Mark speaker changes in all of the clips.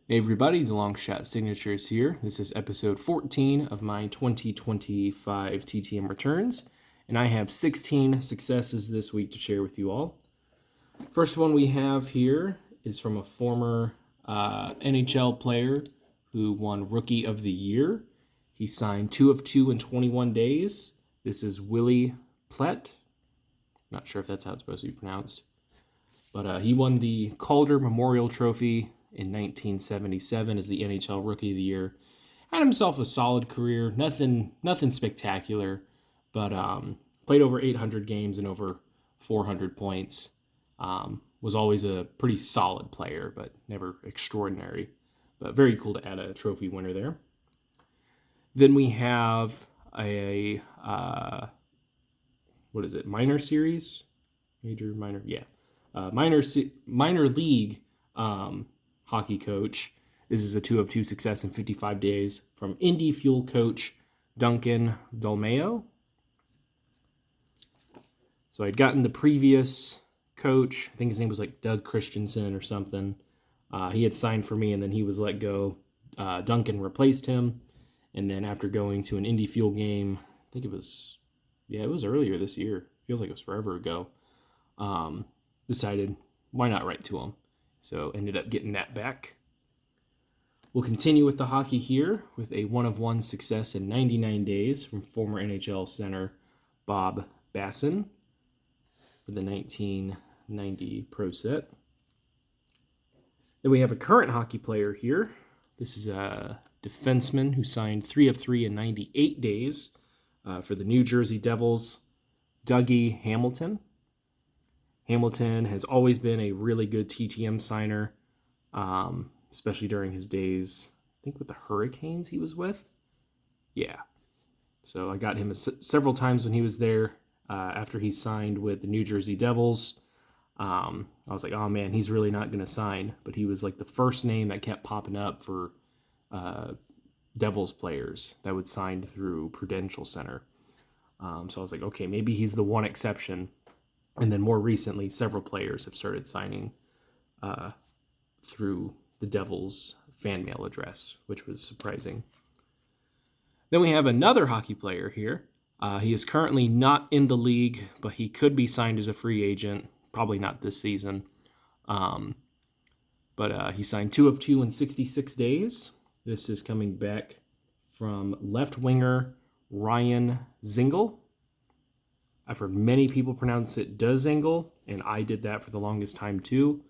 Speaker 1: Hey everybody, it's Long Shot Signatures here. This is episode 14 of my 2025 TTM returns, and I have 16 successes this week to share with you all. First one we have here is from a former NHL player who won Rookie of the Year. He signed 2 of 2 in 21 days. This is Willie Plett. Not sure if that's how it's supposed to be pronounced. But he won the Calder Memorial Trophy in 1977 as the NHL Rookie of the Year. Had himself a solid career, nothing spectacular, but played over 800 games and over 400 points. Was always a pretty solid player, but never extraordinary. But very cool to add a trophy winner there. Then we have a minor series, minor league hockey coach. This is a 2 of 2 success in 55 days from Indy Fuel coach Duncan Dolmeo. So I'd gotten the previous coach, I think his name was like Doug Christensen or something. He had signed for me and then he was let go. Duncan replaced him. And then after going to an Indy Fuel game, I think it was earlier this year. Feels like it was forever ago. Decided why not write to him. So ended up getting that back. We'll continue with the hockey here with a 1 of 1 success in 99 days from former NHL center Bob Basson for the 1990 Pro Set. Then we have a current hockey player here. This is a defenseman who signed 3 of 3 in 98 days for the New Jersey Devils, Dougie Hamilton. Hamilton has always been a really good TTM signer, especially during his days, I think with the Hurricanes he was with. Yeah. So I got him several times when he was there after he signed with the New Jersey Devils. I was like, oh man, he's really not going to sign. But he was like the first name that kept popping up for Devils players that would sign through Prudential Center. So I was like, okay, maybe he's the one exception. And then more recently, several players have started signing through the Devils fan mail address, which was surprising. Then we have another hockey player here. He is currently not in the league, but he could be signed as a free agent. Probably not this season. But he signed 2 of 2 in 66 days. This is coming back from left winger Ryan Zingle. I've heard many people pronounce it Zingle, and I did that for the longest time too.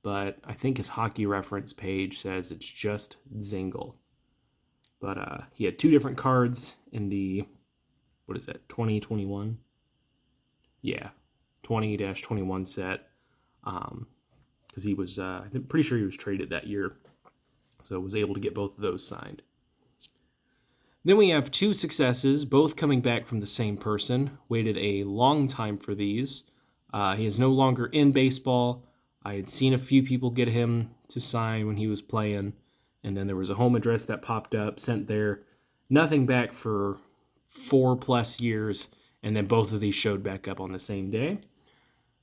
Speaker 1: But I think his hockey reference page says it's just Zingle. But he had 2 different cards in the, 2021? Yeah, 20-21 set. Because he was, I'm pretty sure he was traded that year. So was able to get both of those signed. Then we have 2 successes, both coming back from the same person. Waited a long time for these. He is no longer in baseball. I had seen a few people get him to sign when he was playing, and then there was a home address that popped up, sent there. Nothing back for 4+ years, and then both of these showed back up on the same day.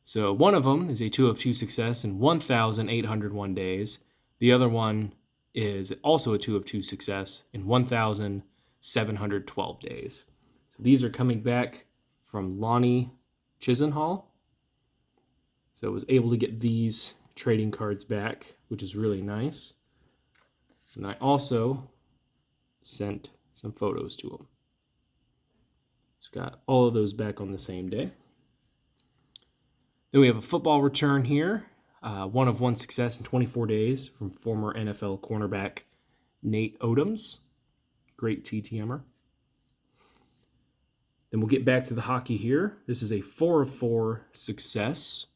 Speaker 1: So one of them is a 2 of 2 success in 1,801 days. The other one is also a 2 of 2 success in 1,712 days. So these are coming back from Lonnie Chisenhall. So I was able to get these trading cards back, which is really nice. And I also sent some photos to him. So got all of those back on the same day. Then we have a football return here. 1 of 1 success in 24 days from former NFL cornerback Nate Odoms. Great TTMer. Then we'll get back to the hockey here. This is a 4 of 4 success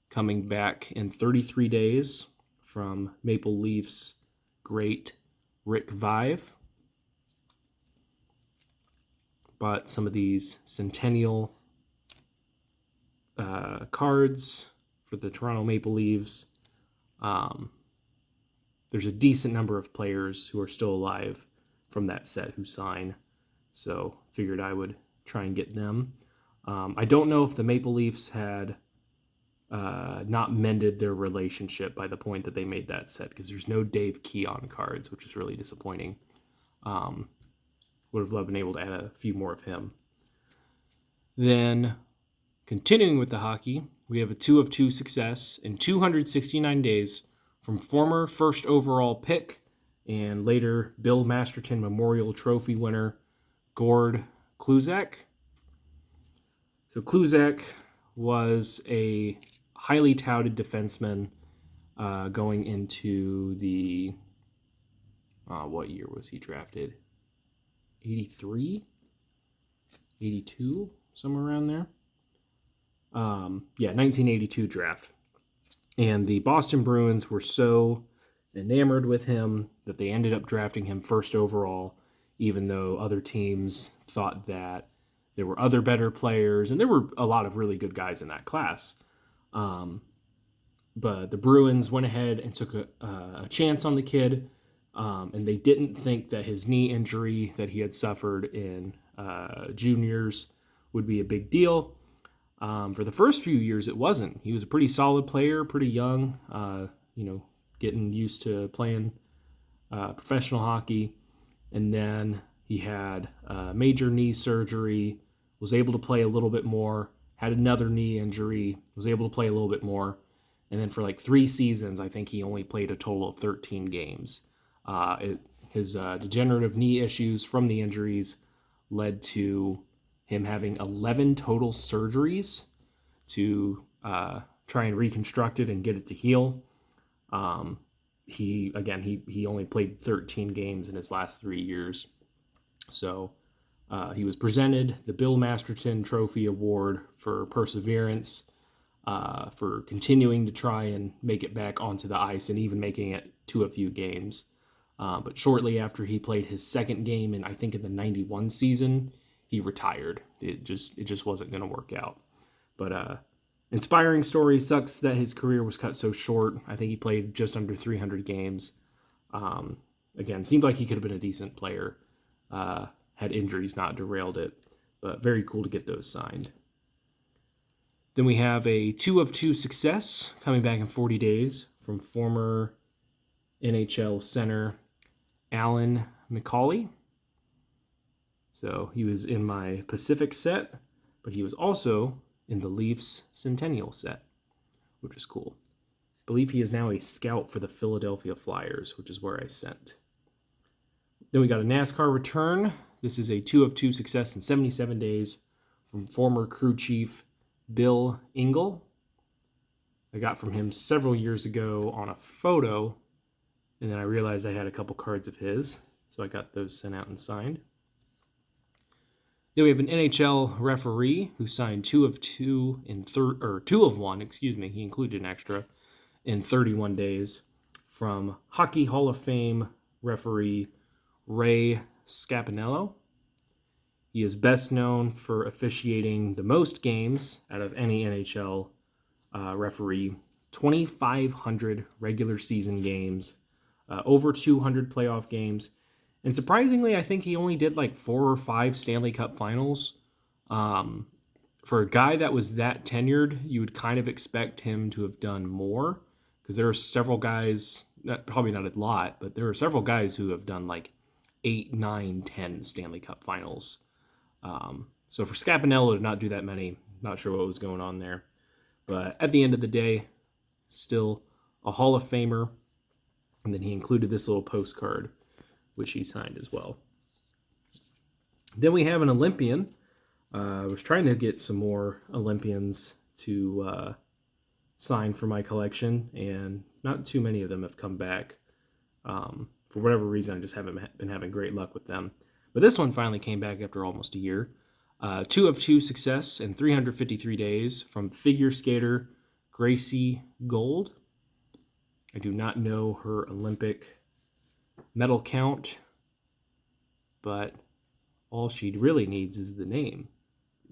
Speaker 1: coming back in 33 days from Maple Leafs great Rick Vive. Bought some of these Centennial cards for the Toronto Maple Leafs. There's a decent number of players who are still alive from that set who sign, so figured I would try and get them. I don't know if the Maple Leafs had not mended their relationship by the point that they made that set, because there's no Dave Keon cards, which is really disappointing. Would have loved been able to add a few more of him. Then, continuing with the hockey, we have a 2 of 2 success in 269 days from former first overall pick and later Bill Masterton Memorial Trophy winner Gord Kluzak. So Kluzak was a highly touted defenseman going into the, what year was he drafted? 83? 82? Somewhere around there. 1982 draft. And the Boston Bruins were so enamored with him that they ended up drafting him first overall, even though other teams thought that there were other better players, and there were a lot of really good guys in that class. But the Bruins went ahead and took a chance on the kid, and they didn't think that his knee injury that he had suffered in juniors would be a big deal. For the first few years, it wasn't. He was a pretty solid player, pretty young, getting used to playing professional hockey. And then he had major knee surgery, was able to play a little bit more, had another knee injury, was able to play a little bit more. And then for like 3 seasons, I think he only played a total of 13 games. His degenerative knee issues from the injuries led to him having 11 total surgeries to try and reconstruct it and get it to heal. He only played 13 games in his last 3 years. So he was presented the Bill Masterton Trophy Award for perseverance, for continuing to try and make it back onto the ice and even making it to a few games. But shortly after he played his second game in the 91 season, he retired. It just wasn't going to work out. But inspiring story. Sucks that his career was cut so short. I think he played just under 300 games. Again, seemed like he could have been a decent player. Had injuries not derailed it. But very cool to get those signed. Then we have a 2 of 2 success coming back in 40 days from former NHL center Alan McCauley. So he was in my Pacific set, but he was also in the Leafs Centennial set, which is cool. I believe he is now a scout for the Philadelphia Flyers, which is where I sent. Then we got a NASCAR return. This is a 2 of 2 success in 77 days from former crew chief Bill Engel. I got from him several years ago on a photo, and then I realized I had a couple cards of his, so I got those sent out and signed. Then we have an NHL referee who signed 2 of 2 2 of 1, he included an extra, in 31 days from Hockey Hall of Fame referee Ray Scapinello. He is best known for officiating the most games out of any NHL referee, 2,500 regular season games, over 200 playoff games. And surprisingly, I think he only did like 4 or 5 Stanley Cup finals. For a guy that was that tenured, you would kind of expect him to have done more, because there are several guys, probably not a lot, but there are several guys who have done like 8, 9, 10 Stanley Cup finals. So for Scapinello to not do that many, not sure what was going on there. But at the end of the day, still a Hall of Famer. And then he included this little postcard, which he signed as well. Then we have an Olympian. I was trying to get some more Olympians to sign for my collection, and not too many of them have come back. For whatever reason, I just haven't been having great luck with them. But this one finally came back after almost a year. 2 of 2 success in 353 days from figure skater Gracie Gold. I do not know her Olympic medal count, but all she really needs is the name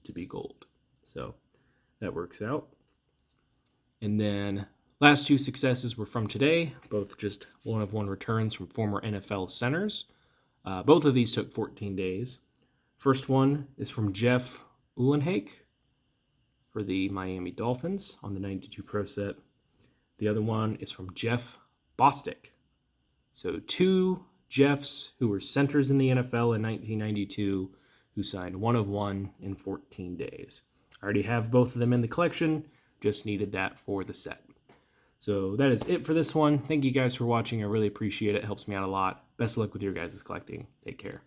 Speaker 1: to be gold. So that works out. And then last 2 successes were from today, both just 1 of 1 returns from former NFL centers. Both of these took 14 days. First one is from Jeff Uhlenhake, for the Miami Dolphins on the 92 Pro set. The other one is from Jeff Bostic. So 2 Jeffs who were centers in the NFL in 1992 who signed 1 of 1 in 14 days. I already have both of them in the collection, just needed that for the set. So that is it for this one. Thank you guys for watching. I really appreciate it. It helps me out a lot. Best of luck with your guys' collecting. Take care.